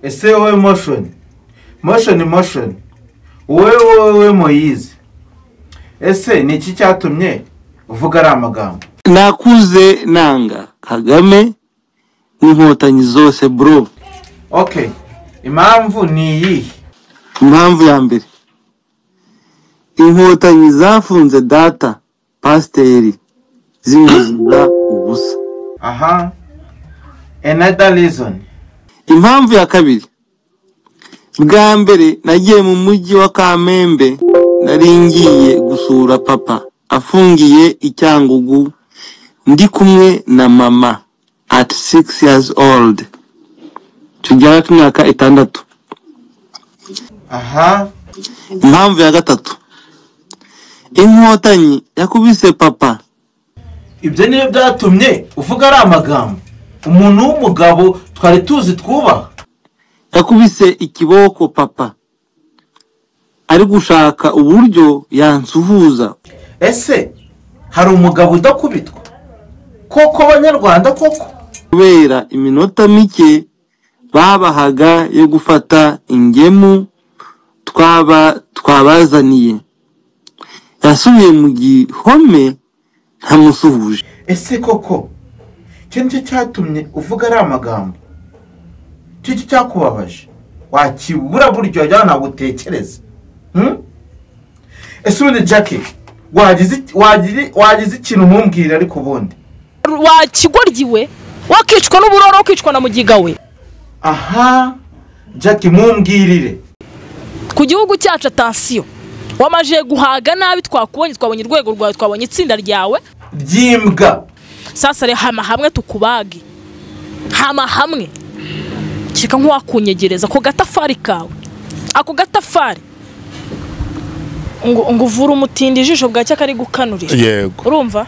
ese wowe motion wowe Moyize ese ni iki cyatumye uvuga ari amagambo? Nakuze nanga Kagame n'inkotanyi zose bro. Okay, impamvu ni iyi. Impamvu ya mbere, inkotanyi zafunze data pasteri zimuziza ubusa. Aha, another reason. Impamvu ya kabiri, bwa mbere nagiye mu mujyi wa Kamembe, nari ngiye gusura papa afungiye i Cyangugu, ndi kumwe na mama at 6 years old, tujyana kumyaka 6. Aha. Impamvu ya gatatu, inkotanyi yakubise papa. Ibyo niyo byatumye uvuga ari amagambo? Umuntu w'umugabo twari tuzi twubaha yakubise ikiboko papa, ari gushaka uburyo yansuhuza. Ese hari umugabo udakubitwa koko Banyarwanda koko? Kubera iminota mike babahaga yo gufata ingemu twabazaniye, yasubiye mu gihome ntamusuhuje. Ese koko cyo cyatumye uvuga ari amagambo? Cyo cyakubabaje wakibura buryo yajyana gutekereza? Ese ubundi Jackie wagize ikintu mumbwira ariko ubundi wakigoryiwe wakicwa n'uburoro ukicwa na mugiga we? Aha, Jackie mumbwirire ku gihugu cyacu attention, wamaje guhaga nabi, twabonye urwego rwawe, twabonye itsinda ryawe byimbwa. Sasa re hama hamwe tukubage, hama hamwe kika nk'uwakunyegereza ko gatafari kawe, ako gatafari ngo uvura umutindi ijisho bwacya kari gukanurira. Yego, urumva?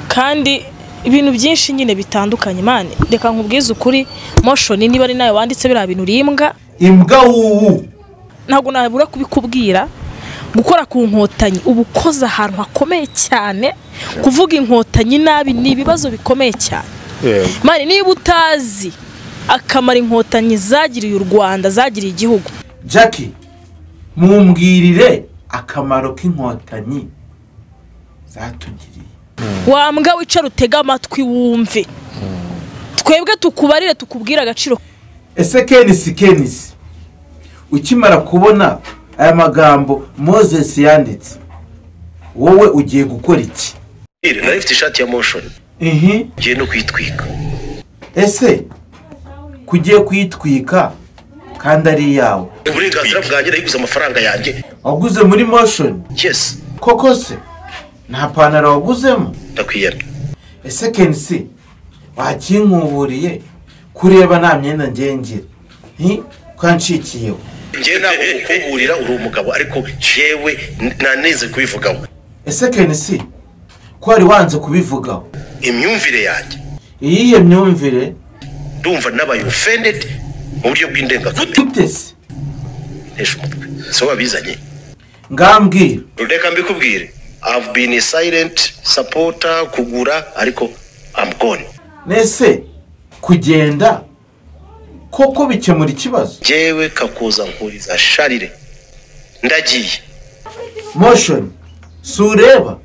Kandi ibintu byinshi nyine bitandukanye mane, reka nkubwize ukuri motion niba ari nayo wanditse bira bintu rimbwa imbwa wuwu, ntago nabura kubikubwira. Gukora ku nkotanyi ubukoza ahantu hakomeye cyane, kuvuga inkotanyi nabi ni ibibazo bikomeye cyane. Mane niba utazi akamara inkotanyi zagiriye u Rwanda, zagiriye igihugu, Jackie mumbwirire akamaro k'inkotanyi zatugiriye. Wambwa wicara utega amatwi wumve, twebwe tukubarire tukubwira agaciro. Ese Kenisi ukimara kubona aya magambo Moses yanditse, wowe ugiye gukora iki? Narifite ishati ya motion, ngiye no kwitwika. Ese kugiye kwitwika kandi ari yawe? Uburenganzira bwanjye nayiguze amafaranga yanjye. Waguze muri motion? Yes. Koko se nta panaro waguzemo? Ndakwiyera. Ese Kenisi wakinkuburiye kureba nta myenda ngengira kwanshikiyeho? Ngiye ntabwo ukuburira uri umugabo, ariko jewe naneze kubivugaho. Ese Kenisi ko ari wanze kubivugaho? Imyumvire yanjye. Iyihe myumvire? Ndumva nabaye offended mu buryo bw'indengakutse. Esho mutwe so wabizanye. Ngambwira. Reka mbikubwire, I've been a silent supporter kugura, ariko I'm gone. Nese kugenda koko bikemura ikibazo? Jewe kakuza nkuriza sharire ndagiye. Motion sureba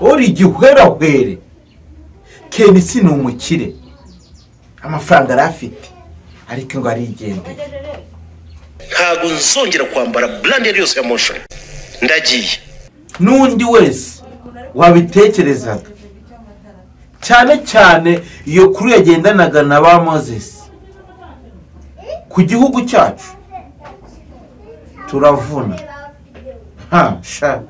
uri gihwerahwere. Kenisi ni umukire, amafaranga arafite, ariko ngo arigendeye. Ntago nzongera kwambara brand yose ya motion, ndagiye. Nundi wese wabitekerezaga cyane iyo kuri yagendanaga na ba Moses ku gihugu cyacu turavuna. Sha